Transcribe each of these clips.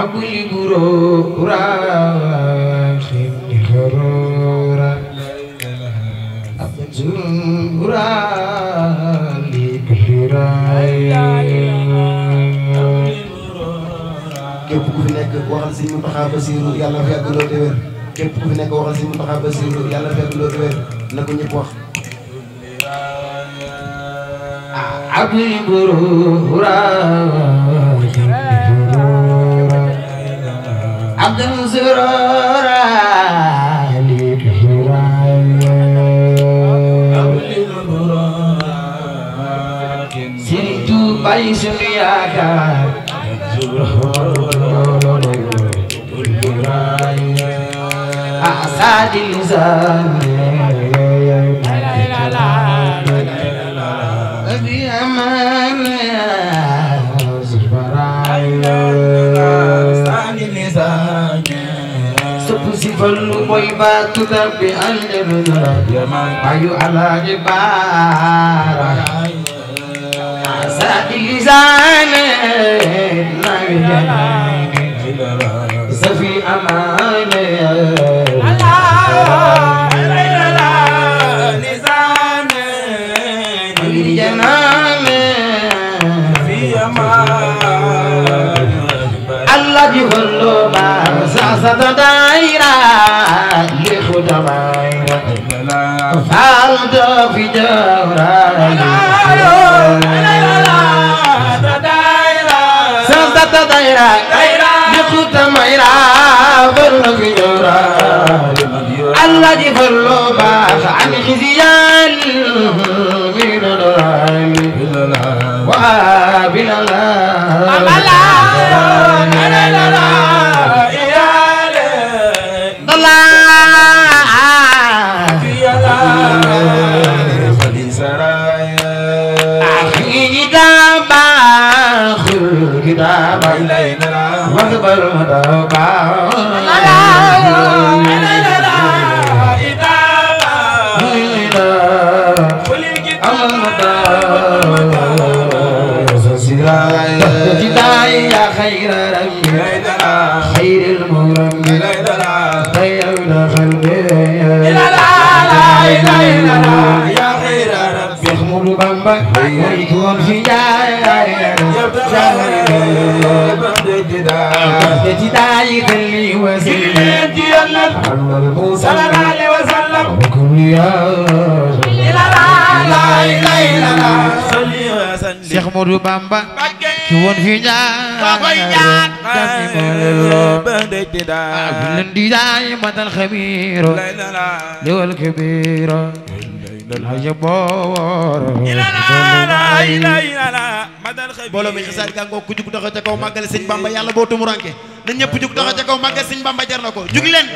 أبوي غرورا خيني غرورا أبوي غرورا képp ku fi nekk waxal si Mountakha Bassirou yàlla na fi yàgg lool te wér képp ku fi nekk waxal si Mountakha Bassirou yàlla na fi yàgg lool te wér na ko ñëpp wax abdi burura abdan zurara li kira abdi burura siritu bayi suriaka أسعد اللسان أبي أمان أسعد اللسان سبسف المبيبات تربي الجرد أيو على جبار أسعد اللسان سفي أمان لسان الجنان في أمان الله جهل ما ساسد دائرة لخدمائرة فالد في جورة ساسد دائرة لخدمائرة فالد في جورة الله جفل باخ عن خزيان من الرحم وابن كتاب إلينا واقبل متوبا يا خير ربي خير المربي خير خلقي يا خير ربي اخمر بامبا ويكون في جداي خلي وسلم صلى الله عليه وسلم وكل يا لا اله الا الله Cheikh Modou Bamba ki won fi ñaan len di day matal khabiro lewal kabiro la jabor bolo mi xassar gango ku jug doxa ca kaw magal Serigne Bamba yalla bo tumu ranké na ñepp jug doxa ca kaw magal Serigne Bamba jar nako jug len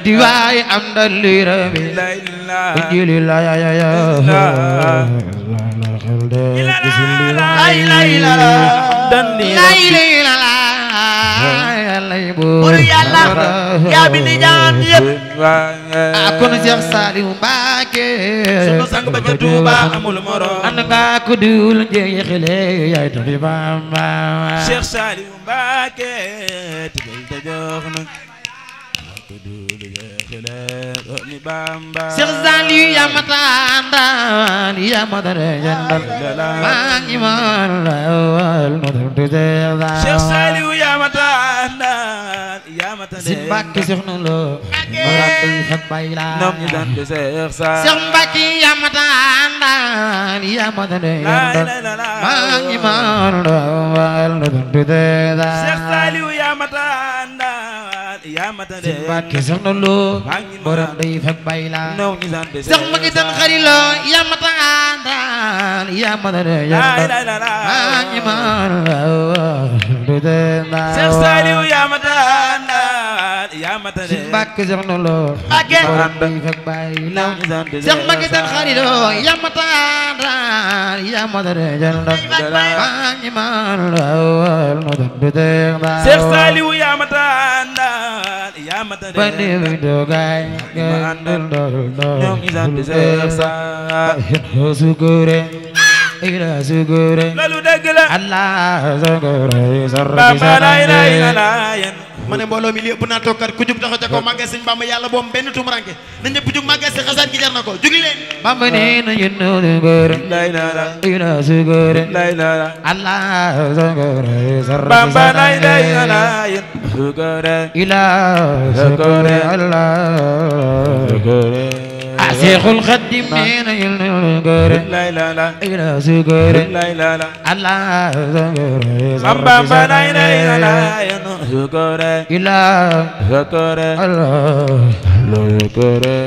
di way am dal lirabi la ya ya ya buru yàlla yaa bi di ñaan yëpp kon Cheikh Saliou Mbacké sunu sang ba ca Touba amul morom and nga ko dul jeexile yaay tax Bamba Cheikh Saliou Mbacké tibel ta jox na ko dul jeexile ni Bamba Cheikh Saliou ya matandal ya madare jandal ma iman lawal no de Cheikh Saliou ya matandal ya matandal Cheikh Mbacké Cheikh no lo maratu fak bayla nom ñu dan de Cheikh Mbacké ya matandal ya madare jandal ma iman lawal no de Cheikh Saliou ya matandal ya matandal Cheikh Mbacké Cheikh no lo borom day fak bayla nom ñu dan de Cheikh Mbacké tan xarilo ya matandal ya madare jandal ma iman lawal Cheikh Saliou ya matandal ya matandal Cheikh Mbacké Cheikh no lo borom day fak bayla Cheikh Mbacké tan xarilo ya matandal ya madare jandal ma iman lawal Cheikh Saliou ya matandal ya matandal bani dogay ñom ñi sant Cheikh Saliou sukure ila sugure loolu dëgg la Allah sugure Bamba lay lay la yen ma ne mbooloo mi li ëpp naa toog kat ku jug taxaw ca kaw màggal sëñ Bamba yàlla boom benn tumuranke na ñëpp jug màggal si xasaat gi jar na ko jugi leen Bamba nee na yéen sugure lay la ila sugure lay la Allah sugure Bamba lay lay la yen sugure ila sugure Allah sugure Seexul Xaadim nee na yéen sugure lay la ila sugure lay la Allah sugure Bamba lay lay la yen sugure ila sugure Allah sugure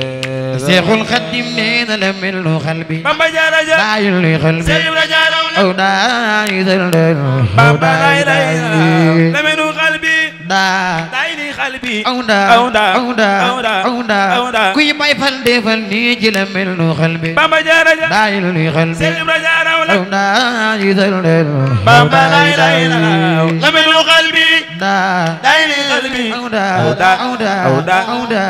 Seexul Xaadim nee na la mel nu xalbi Bamba jaaraja bàyyil li xalbi Seydou Rajaraw aw daa yi dal Bamba lay lay la melu xalbi daa day ni xalbi aw daa kuy bay fal defal nii ci la mel nu xalbi Bamba jaaraja bàyyil li xalbi Seydou Rajaraw aw daa yi dal Bamba lay lay la melu xalbi daa day ni xalbi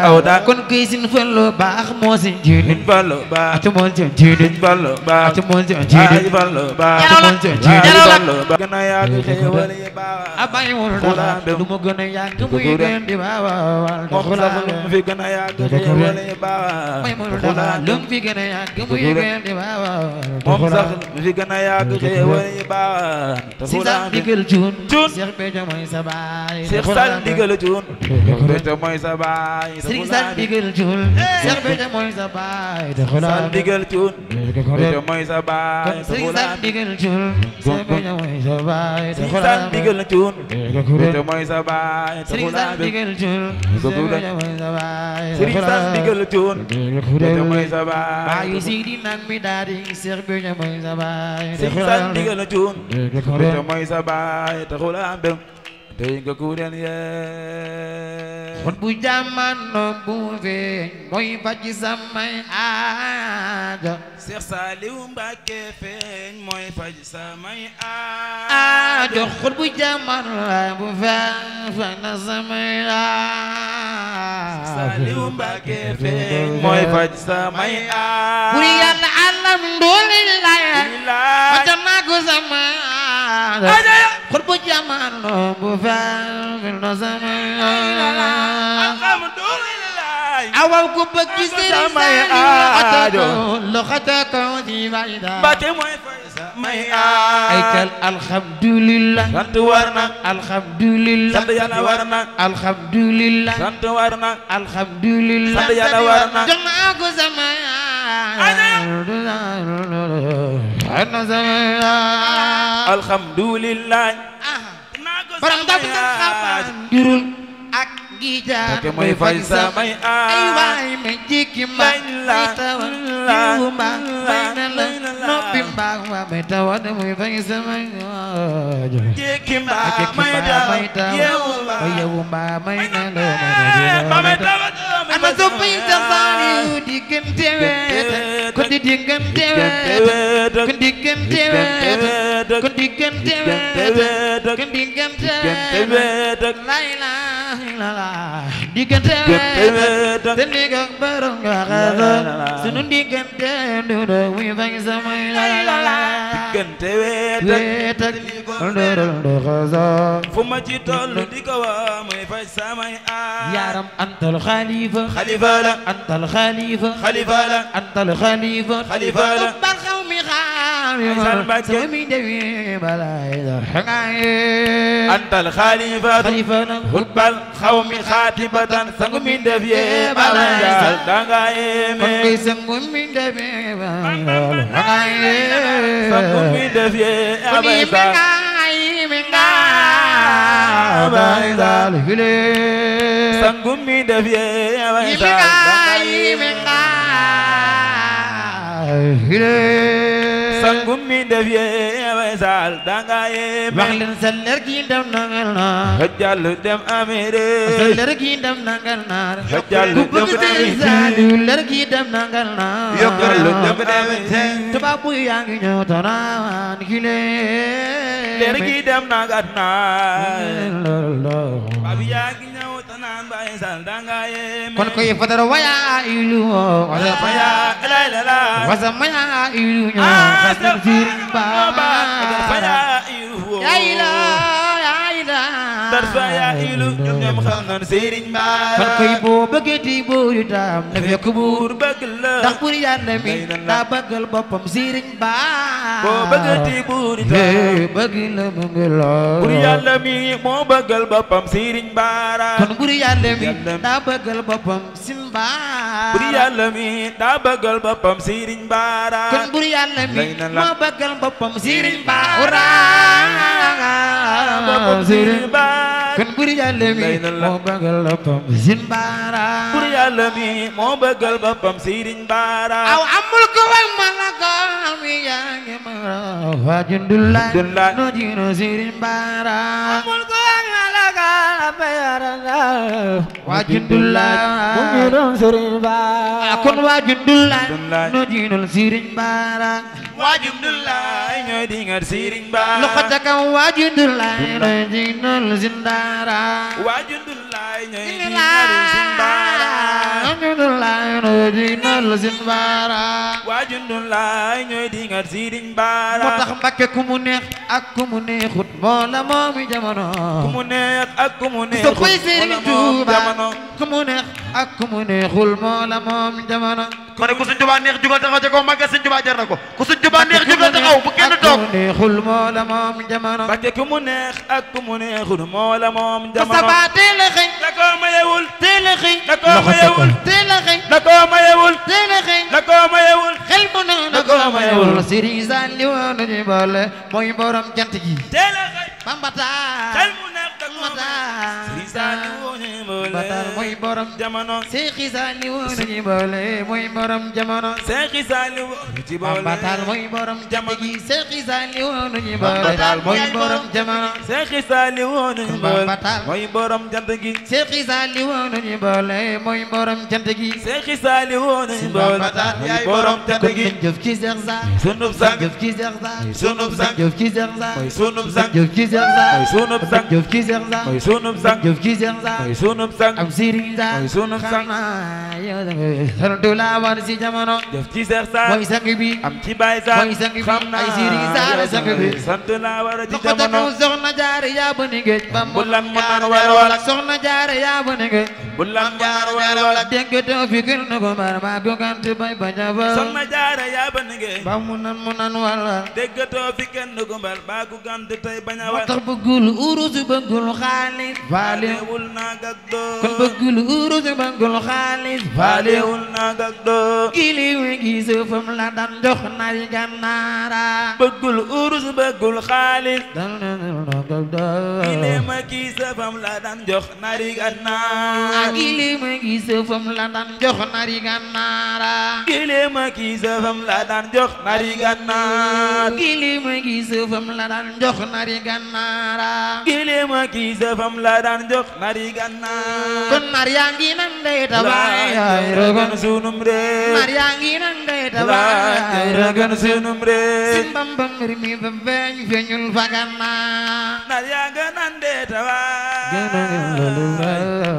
aw daa kon kuy sin fallo baax moo sin jiidin ballo ba aca moon sin jiidin ballo ba aca moon sin jiidin ballo ba aca moon sin jiidin ballo ba gën a yàgg xéewal yi baawa abay wul dara lu mu gën a yàgg muy gën di baawal moom sax lu mu fi gën a yàgg xéewal yi baawa may wul dara lu mu fi gën a yàgg muy gën di baawal moom sax lu mu fi gën a yàgg xéewal yi baawa si sax digal cuun Cheikh Béthio mooy sa baay Cheikh Sall digal cuun Béthio mooy sa baay Cheikh Sall digal cuun Cheikh Béthio mooy sa baay Sall digal cuun Béthio mooy sa baay Cheikh Sall digal cuun Cheikh Béthio mooy sa baay Sall digal cuun Béthio mooy sa baay Cheikh Sall digal cuun Cheikh Béthio mooy sa baay Sall digal cuun Béthio mooy sa baay baayu Sidi nag mi daal di Cheikh Béthio mooy sa baay Sall digal cuun Béthio mooy sa baay taxul am dem tey nga ku den yee xut bu jamono bu feeñ mooy faj samay aajo Cheikh Saliou Mbacké feeñ mooy faj samay aajo xut bu jamono bu feeñ faj na samay aajo Saliou Mbacké feeñ mooy faj samay aajo buri Yàlla alhamdulillah ma jana ko sama aajo xut bu jamono bu feeñ na samay aajo awal ku bëgg samay aajo loxata ko ci bayda Mbacké mooy faj samay aajo ay kal alhamdulillah sant war na alhamdulillah sant Yàlla war na alhamdulillah sant war na alhamdulillah sant Yàlla war na jox naa ko sama alhamdulillah baram dab xaban jurul ak gija Mbacké mooy faj samay aajo ay waay me jikki mbaa may tawa jiwu mbaa may na la noppi mbaa waa may tawa de muy faj samay aajo jikki mbaa may tawa yewu mbaa may na la may tawa ana soppi ta Saliou diggante weet ko di diggante weet ko diggante weet ko diggante weet ko diggante weet la ilaha illallah diggante weet te ndiga barom nga xaza sunu diggante ndudo muy fay sama la diggante weet ak ndudo xaza fu ma ci tollu di ko wa muy fay samay aajo yaram antal khalifa xalifa la antal khalifa xalifa la antal khalifa xalifa la bar xaw mi xaalifa sama mi dewi balay dar xangaye antal xalifa khalifa na hutbal xaw mi xaatibatan sangu mi def yee balay danga yeme kon koy sangu mi dewi balay xangaye sangu mi def yee balay dal hile sangu mi def yee sangu mi def yee sal danga yeme wax leen sa leer gi dem nangal naar hajjal dem amere sa leer gi dem nangal naar hajjal ku dem bëgg Sëriñ Saliou leer gi dem nangal naar yokkal dem tubaab bu yaa ngi ñëw tanaan hile leer gi dem nangal naar babi yaa ngi ñëw tanaan naan Baye Sall danga yéeme kon koy fadara waya ilu wasa faya la la la wasa maya ilu ñoo xasal Sëriñ Bamba faya ilu ya ila ya ila dar faya ilu ñoom xam naan Sëriñ Bamba kon koy boo bëggati buur itam na fekk buur bëgg la ndax buur yàlla mi daa bëggal boppam Sëriñ Bamba boo bëggati buur itam bëgg la mu ngi la buur yàlla mi moo bëggal boppam Sëriñ Bara kon buur yàlla mi daa bëggal boppam Sëriñ Bara buur yàlla mi daa bëggal boppam Sëriñ Bara kon buur yàlla mi moo bëggal boppam Sëriñ Bara Sëriñ Bara kon buur yàlla mi moo bëggal boppam Sëriñ Bara buur yàlla mi moo bëggal boppam Sëriñ Bara aw amul ko wal malaka mi yaa ngi mara wajundullah no dino Sëriñ Bara amul ko wal malaka wajundullah no dino Sëriñ Bara kon wajundullah no dino Sëriñ Bara wajundullah ñooy dingat Sëriñ Bara loxo ca kaw wajundullah no dino Sëriñ Bara wajundullah ñooy dingat Sëriñ Bara wajundullah no dino Sëriñ Bara wajundullah ñooy dingat Sëriñ Bara moo tax Mbàkke ku mu neex ak ku mu neexut moo la moomi jamono ku mu neex ak ku mu neexul so koy Sëriñ Tuuba ku mu neex ak ku mu neexul moo la moom jamono ma ne ku Sëriñ Tuuba neex jugal taxaw ca kaw màggal Sëriñ Tuuba jar na ko ku Sëriñ Tuuba neex jugal taxaw bu kenn toog ku mu neexul moo la moom jamono Mbàkke ku mu neex ak ku mu neexul moo la moom jamono Mustafa teel a xëy da koo mayewul teel a xëy da koo mayewul teel a xëy da koo mayewul teel a xëy da koo mayewul xel mu ne da koo mayewul Sëriñ Saliou nu ñu boole mooy borom jant ji teel a xëy Bambata xel mu neex da koo Bambata Sëriñ Saliou ñu boole Bambata mooy borom jamono Sëriñ Saliou nu ñu boole mooy borom jamono Sëriñ Saliou ci boole Bambata mooy borom jant ji Sëriñ Saliou nu ñu boole mooy borom jamono Sëriñ Saliou ñu boole mooy borom jant gi Sëriñ Saliou nu ñu boole mooy borom jant gi Sëriñ Saliou ñu boole mooy borom jant gi jëf ci Seex Saar sunub sang jëf ci Seex Saar sunub sang jëf ci Seex Saar mooy sunub sang jëf ci Seex Saar mooy sunub sang jëf ci Seex Saar mooy sunub sang jëf ci Seex Saar mooy sunub sang am Sëriñ Saar mooy sunub sang xanaa yow da nga sant laa war si jamono jëf ci Seex Saar mooy sang bi am ci Baay Saar mooy sang bi xam naa ay Sëriñ Saar sang bi sant laa war ci loxo ca kaw jamono soxna Jaara yaa ba ni géej ba bu lan mu naan wala soxna Jaara yaa ba ni géej bu lan mu naan wala dégg too fi kil na ko mbar maa ko gant bay bañ a fa soxna Jaara yaa ba nigee ba mu nan wala déggatoo fi kenn ko mbal baa ku gant tey bañ a moo wax tax bëggul urus bëggul xaalis faalewul naag ak doo kon bëggul urus bëggul xaalis faalewul naag ak doo kiliwe gi sëfam la daan jox nari gannaara bëggul urus bëggul xaalis dan doo kile ma kii safam la daan jox nari gannaar kiliwe gi sëfam la daan jox nari gannaara kile ma kii safam la daan jox nari gannaar kiliwe gi sëfam la daan jox nari gannaara kile ma kii safam la daan jox nari gannaar kon nar yaa ngi nan day tabaay ragan sunum réew nar yaa ngi nan day tabaay ragan sunum réew sin Bamba mbir mi ba feeñ feeñul fagana nar yaa nga nan dee tabaay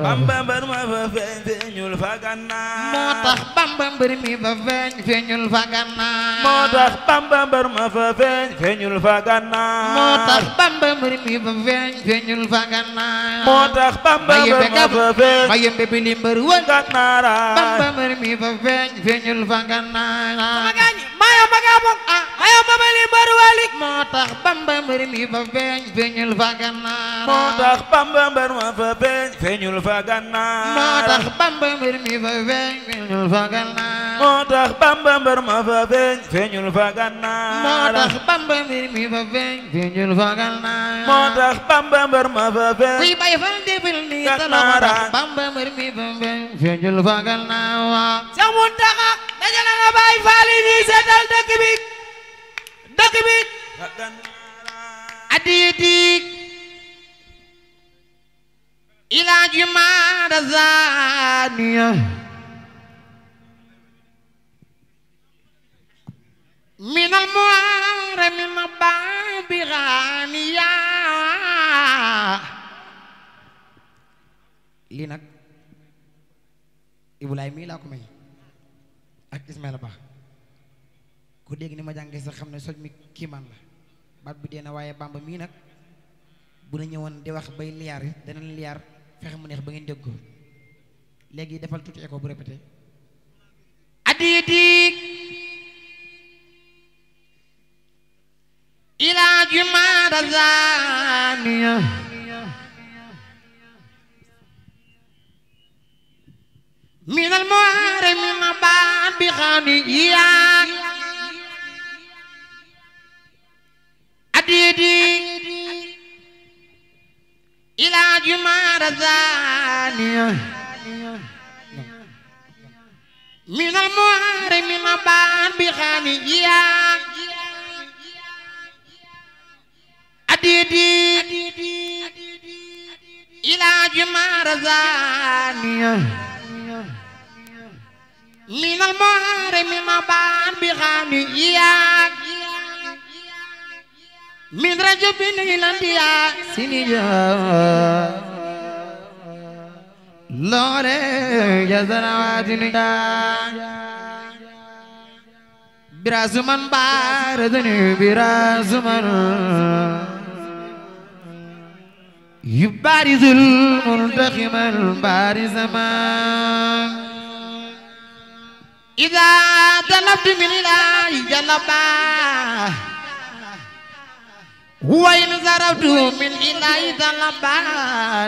Bamba mbër ma fa feeñ feeñul fagana moo tax Bamba mbir mi ba feeñ feeñul fagana moo tax Bamba mbër ma fa feeñ feeñul fagana moo tax Bamba mbir mi ba feeñ feeñul fagana moo tax Bamba mbër ma fa feeñ ma yembe bi li mbër wël gannaara Bamba mbir mi ba feeñ feeñul fagana mayo maga bok mayo babali baru walik moo tax Bamba mbir mi ba feeñ feeñul fagana moo tax Bamba mbër ma fa feeñ feeñul fagana moo tax Bamba mbir mi ba feeñ feeñul fagana moo tax Bamba mbër ma fa feeñ feeñul fagana moo tax Bamba mbir mi ba feeñ feeñul fagana moo tax Bamba mbër ma fa feeñ kuy bay fan defil ni te la moo tax Bamba mbir mi ba feeñ feeñul fagana waaw Seex Muntaxa dajale nga Baay Faal yi ñuy seetal dëkk bi adidik ila jumaada zaniya min al muharram babi ghaniya lii nag Ibulaay mii laa ko may ak Ismaïla Ba ku dégg ni ma jàngee sax xam ne soj mi kiimaan la baat bi dee na waaye Bamba mii nag bu na ñëwoon di wax bay liyaar danañ liyaar fexe mu neex ba ngeen dégg ko léegi defal tuuti écho bu répété adidi ila jumada zaniya min al muharram ma ba'd bi khaniya adidi ila jumada zaniya min al muharram ma ba'd bi khaniya adidi ila jumada zaniya min al muharram ma ba'd bi khaniya min rajabin ilandiya sinija lore jazarawatin da birasuman baradani birasuman yubarizul multaqiman barizaman idza talabtu min ilahi jalaba وإن زربت من إلهي طلبا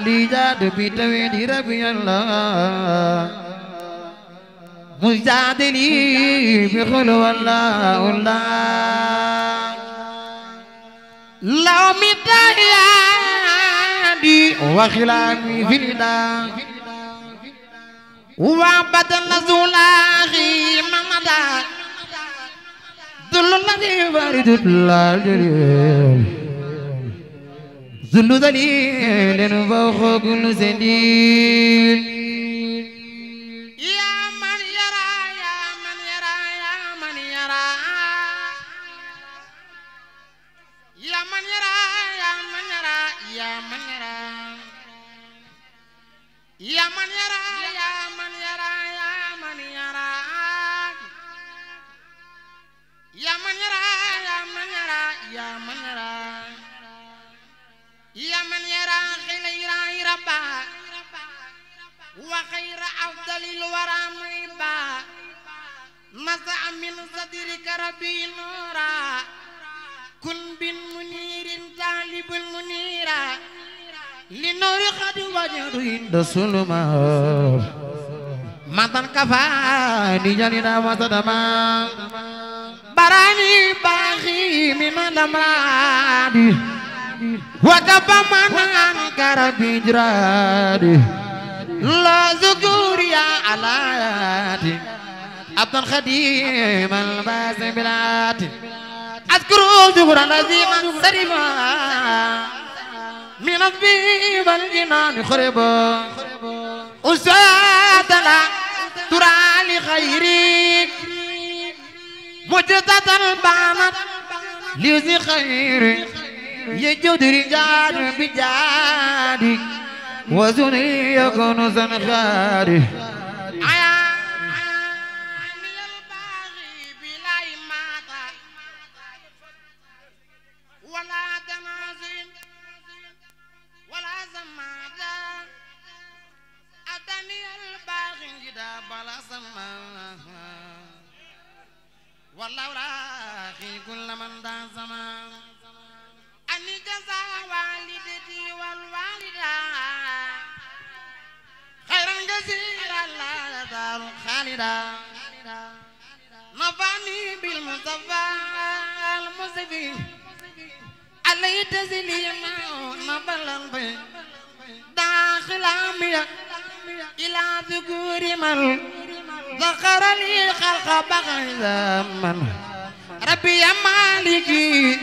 لجاد بتوحيد ربي الله مجادلي بخلو الله الله لو متيادي وخلامي في الإله وبدل زولاخي ممدا ذل الذي بارد الله جليل ذل ذليل فوق كل سديل يا من يرى يا من يرى يا من يرى يا من يرى يا من يرى يا من يرى يا من يرى يا من يرى يا من يرى يا من يرى يا من يرى يا من يرى يا من يرى خير يرى ربا وخير أفضل الورى ميبا مسع من صدرك ربي نورا كن بن منير طالب المنيرا لنور خد وجه عند الظلمات مطن كفاني جلنا وصدما براني باغي من الأمراض وكب من أنكر بجرادي لا ذكوريا علاتي عبد الخديم الباس بلاتي أذكر ذكر الذي من سرما من الطيب الجنان خربا أسادنا ترى لخيرك مجدد البانت ليزي خيرك يجود رجال بجادك وزني يكون زنخاري عني الباغي بلا إماتة ولا تنازل ولا زمادة أتني الباغي جدا بلا زمادة والله راخي كل من دا زمان أني جزا والدتي والوالدة خيرا جزيلا لا يزال خالدا نفعني بالمصطفى المصطفى علي تسليما نبلا داخل أمي إلى ذكور من ذكر لي خلق بغي زمن ربي يا مالكي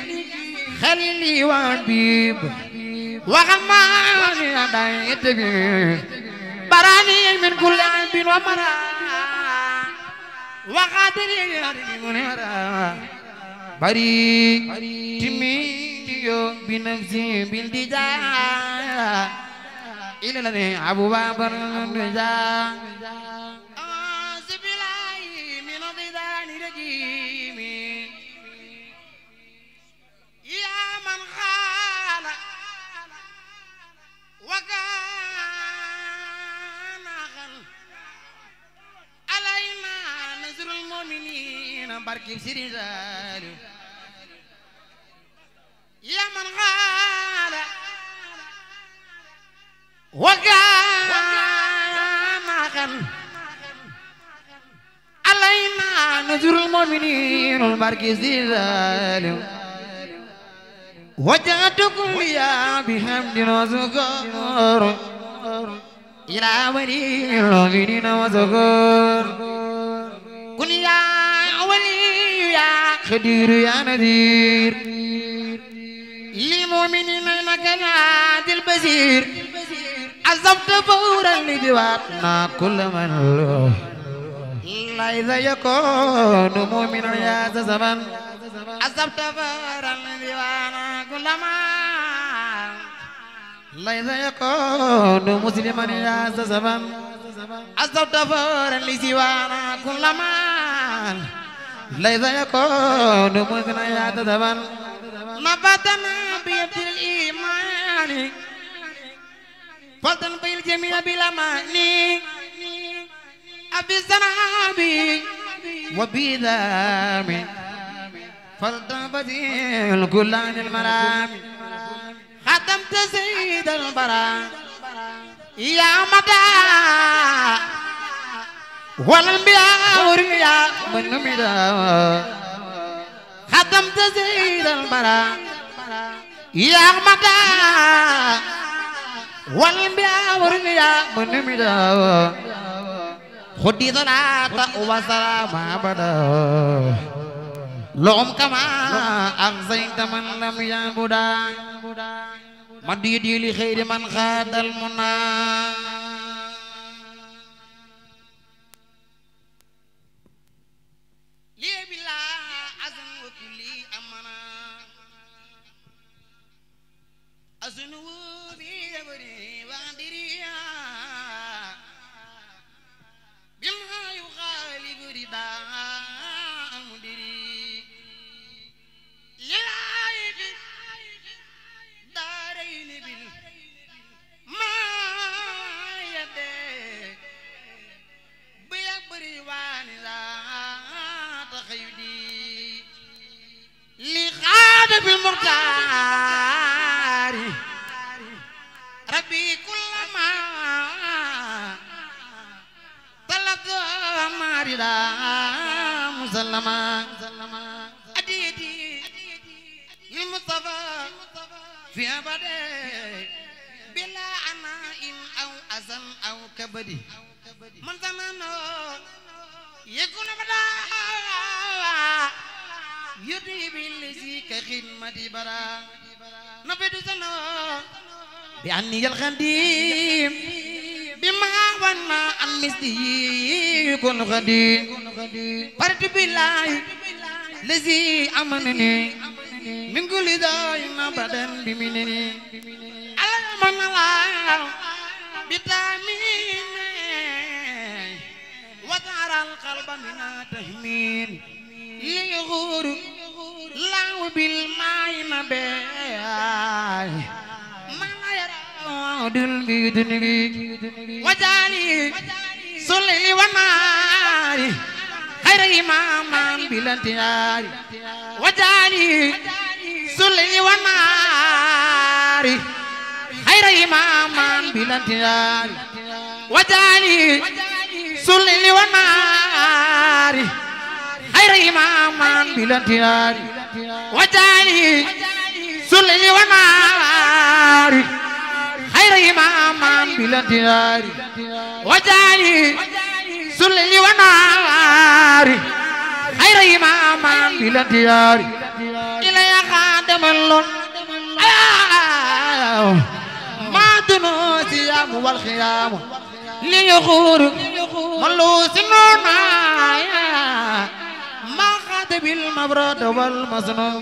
خليلي وحبيب وغماني أدايت براني من كل عيب ومرا وقادري من هرا بري تمينيو بنفسي بالدجا إلى أبو بكر النجاة من ضدان رجيم يا من خال وكان خل علينا نزر المؤمنين بركب سرزال يا من خال وكان خل علينا نزر المؤمنين البركب سرزال وجهت كليا بحمد وذكر إلى ولي المؤمنين وذكر كن يا ولي يا خدير يا نذير للمؤمنين إنك العادل البصير عزمت فورا لدواتنا كل من لا إذا يكون مؤمنا يا زمن عزمت فورا لدوانا كل من لا إذا يكون مسلما يا زمن عزمت فورا لسوانا كل من لا إذا يكون مسلما يا زمن نبتنا بيبتل الإيمان فلتن بالجميع بالأماني أبي الزنابي وبذامي فلتن بديل كل عن المرامي ختمت سيد البراء يا مدى والانبياء والرياء من مدى ختمت سيد البراء يا مدى والانبياء والرياء من مدى خدي صلاة وسلام أبدا لهم كما أغزيت من لم يعبدا مديدي لخير من خاد المنى لي بلا أزن وكلي أمنا أزن وبيبري وعندريا بما يخالف رداء المدري للعيب دارين بالما يدي بيبري وانذا تخيدي لخادم المختار ربي كلما طلبت ماردا مسلما أديدي للمصطفى في أبدا بلا عناء أو أزل أو كبدي من زمان يكون بدا يدي بالذي كخدمة بدا نفيد سنة بأني الخديم بما وانا عن مثلي كن خديم فرد بالله الذي أمنني من كل دائم أبدا بمنني على من الله بتامين وترى القلب من تهمين ليغور لا بالماء نبي ما يرى دل بيدني وجالي سلي وناري خير إمام بلانتياري وجالي سلي وناري خير إمام بلانتياري وجالي سلي وناري خير إمام بلانتياري وجالي سلي وناري خير إمام بلانتياري وجالي سلي وناري خير إمام بلانتياري إلى خادم اللون ما دنو سيام والخيام ليغور ملوس نونا ما خاتب المبرد والمصنوع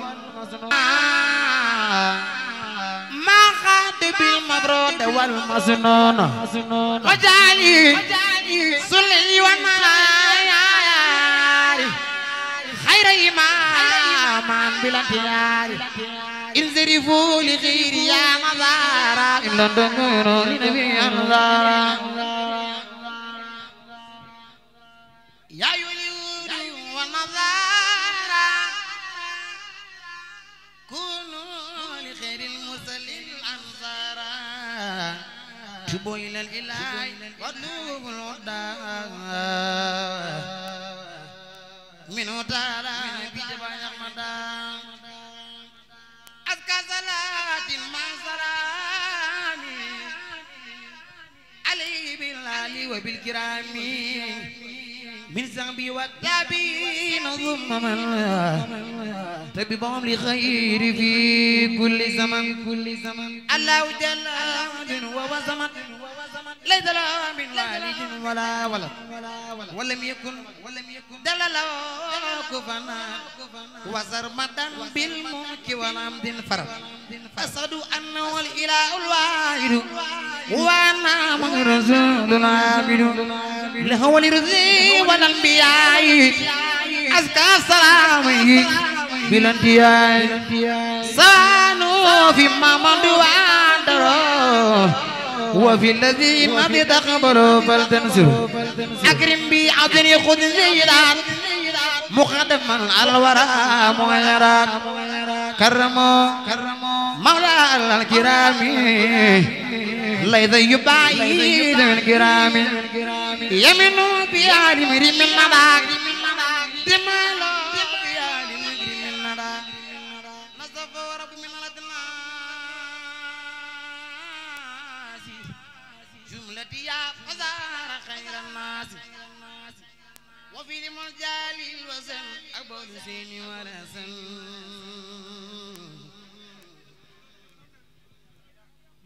ما خاتب بالمبرود والمسنون وجعلي سلي والنار خير إمام بلا انتيار انزرفوا لغير يا مزارا إن لم تكونوا لنبي أنظارا يا يوليود والنظارا كونوا لخير المسلم أنصارا تبوا إلى الإله واطلبوا الهدى منه تعالى بجبال أحمدا أزكى صلاة مع سلام عليه بالآل وبالكرام من ذنبي والتابين ثم من تببهم لخير في كل زمن الله جل وهو زمن ليس له من والد ولا ولد ولم يكن دلل كفنا وزرمدا بالملك والحمد فرد أشهد أنه الإله الواحد وأنا من رسول العابد له ولرزي والأنبياء أزكى سلامه بلا انتهاء سانوا فيما مضوا وأندروا وفي الذين تقبلوا فلتنصروا أكرم بي عبدني خذ زيدات مقدما على الوراء مغيرات كرموا مولى الكرام ليس يبعيد من الكرام يمنوا بعالم من النبات دمالوا بعالم من النبات نصف رب من الناس جملتي يا فزار خير الناس وفي المجال الوزن أبو حسين ورسن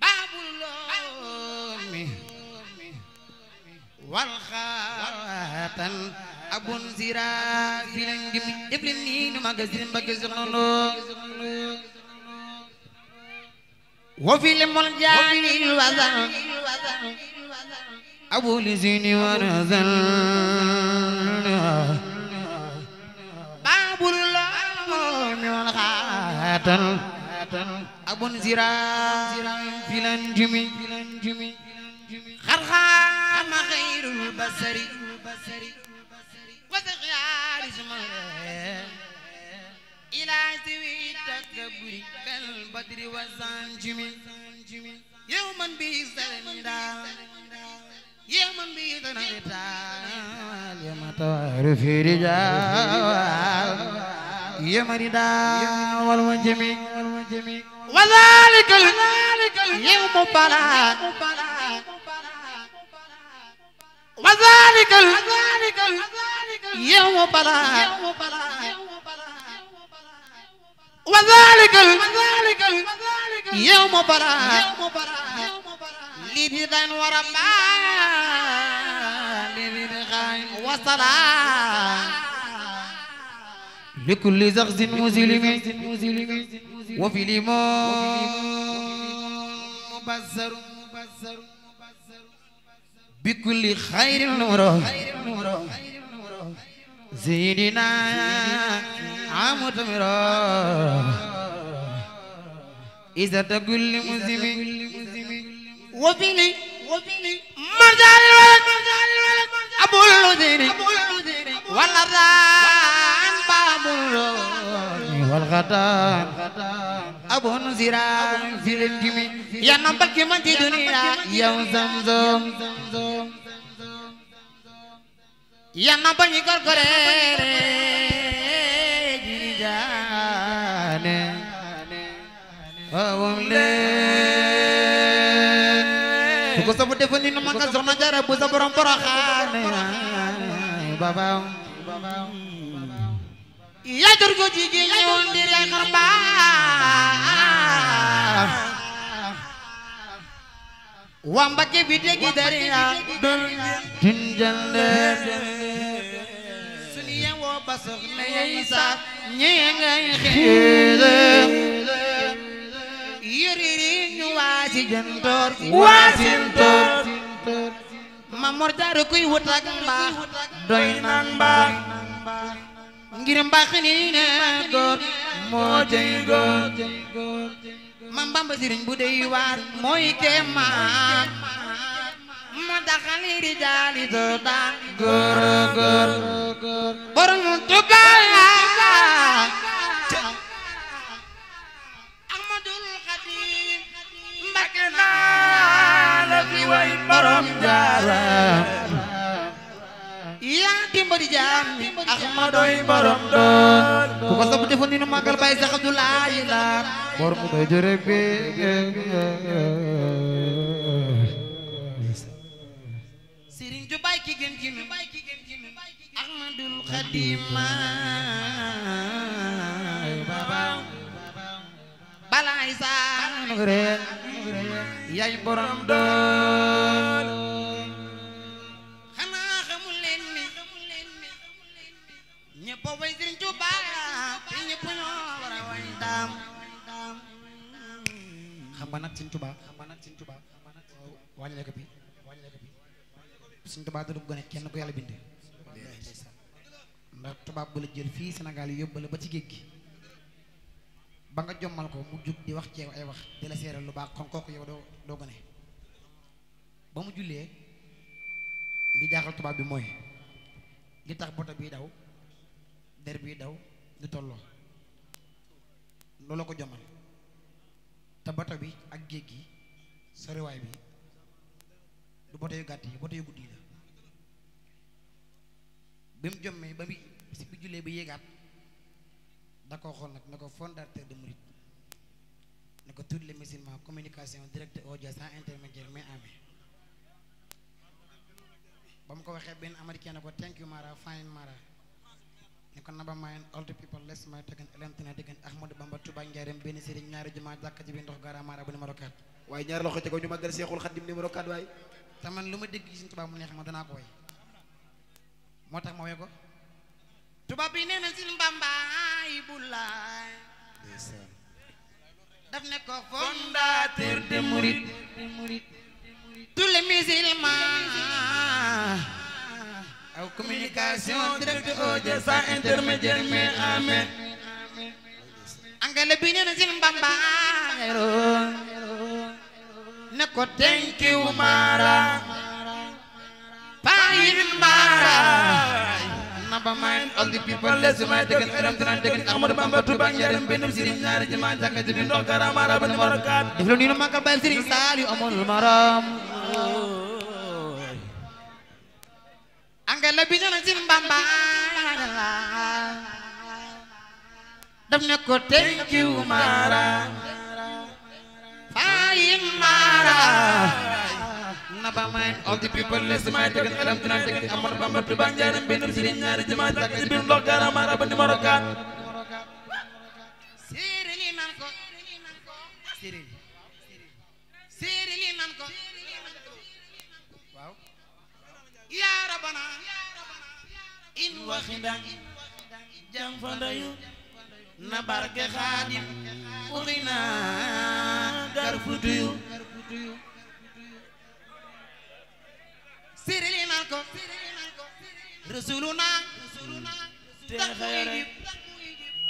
باب اللوم والخاتن أبو زرا في الانجم ابلنين مغزين بغزنون وفي المجال الوزن أبو لزين ورزن باب اللوم والخاتن أبو زرا في الانجم خرخام خير البصر وسخيار اسمه إلى سوي التكبر كالبدر والزنجم يوما بيسرندا يوما بيسرندا يوم تعرف رجال يوم ردا والوجم وذلك اليوم بلا وذلك يوم بلا وذلك يوم بلا لبيدان وربا لبيدان وصلا لكل زغز مزلم وفي الإمام مبزر بكل خير نوره زيننا عمود مراه إذا تقول لمزمي وفيني مرجان الولد أبو اللذين والأرضان باب اللون والغطان أبو نزيرا في الانتمي يا نمبر كمان في دنيا يا زمزم يا نمبر يكر كرير جاني ko sabu defani no manga soxna jara bu sa borom poroxane baba ya jor go jigéen ñewon dir ya xarba wa Mbàkke bi degi dariya dor tinjande suni yewo basox ne yisa ñe ngay xéde yiri ñu waaj si jantor Wasintor Mamor Jaara kuy wut ak mbaax doy nan mbaax ngir mbaax ni ne góor moo jëy góor Mam Bamba sëriñ bu dey waar mooy kéemaan moo daxali rijaali soo daan góor borom Tuubaa Ahmadul Xadim Mbakke naa la fi way borom Jaara yaa dimbali jaam Ahmadoy borom dool ku ko sopp defoon ni nu màggal Baay Seex Abdulaay Laat borom mu doy jërë bi Sëriñ ju bay ki gën ci nu Ahmadul Xadim baba balaay saa nu reen yaay borom dool xanaa xamul leen ni ñëpp a way Sëriñ Tuubaa te ñëpp ñoo war a way daam xam nga nag Sëriñ Tuubaa wàññi ko bi Sëriñ Tuubaa da du gone kenn ko yàlla bind ndax tubaab bu la jël fii Sénégal yi yóbbu la ba ci géej gi ba nga jommal ko mu jug di wax ceew ay wax di la seeral lu baax kon kooku yow doo gone ba mu jullee li jaaxal tubaab bi mooy li tax boto bii daw der bii daw du tolloo loolu ko jommal te boto bi ak géej gi soriwaay bi du boto yu gàtt yi boto yu guddi yi la bi mu jommee ba bi si bi jullee ba yéegaat da koo xool nag ne ko fondateur de Mouride ne ko tous les musulmans communication directe audio sans intermédiaire mais amee ba mu ko waxee benn américain ne ko thank you Mara fine Mara ne ko naba mayen all the people les may tegan elentena déggan Ahmadou Bamba Touba Njaareem benn sëriñ ñaari jumaa jàkka ji bi ndox gara Mara bu numéro 4 waaye ñaar loxo ci ko ñu màggal Seexul Xadim numéro 4 waaye te man lu ma dégg Sëriñ Tuubaa mu neex ma danaa ko way moo tax ma way ko tubaab bi nee na Sëriñ Bamba bu laay daf ne ko fondateur de Mouride tous les musulmans aw communication directe audio sans intermédiaire mais amen angale bi nee na Sëriñ Bamba ne ko thank you Mara fine Mara naba mayen all the people les may degen eram tan degen Ahmadou Bamba Touba Njaareem benn sëriñ ñaari jumaa jàkka ji bi ndox gara Mara ba numéro 4 def lu ni nu màggal Baay Sëriñ Saaliw amul maram angale bi nee na Sëriñ Bamba daf ne ko thank you Mara fine Mara naba mayen all the people les may degen eram tan degen Ahmadou Bamba Touba Njaareem benn sëriñ ñaari jumaa jàkka ji bi ndox gara Mara ba numéro 4 séeréer li nan ko séeréer li nan ko waaw yaa rabana in waxindan jam fandayu na barke Xaadim urina gar futuyu séeréer li nan ko rasuluna te xeere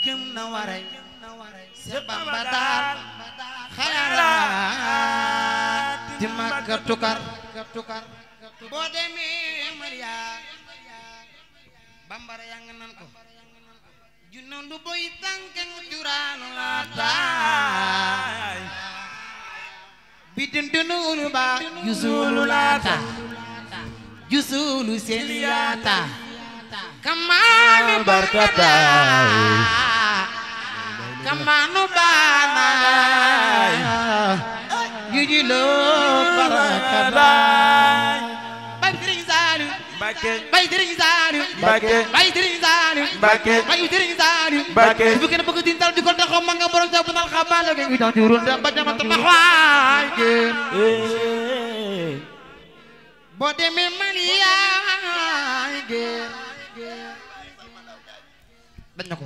gëm na waray se Bamba daal xayaraat di Makka tukar boo demee Maria Bambara yang nan ko junnon du boy tànken juraanu la taay bidin dunulu ba yusulu laata yusulu seliyata kamanu barkata kamanu bana yujilo barakata Baay Sëriñ Saaliw Baay Sëriñ Saaliw Baay Sëriñ Saaliw Baay Sëriñ Saaliw bu kenn bëgg din dal di ko taxaw ma nga borom sa bu dal xabaal ak ngi doon jurul da ba jama ta xaay boo demee Malia dañ na ko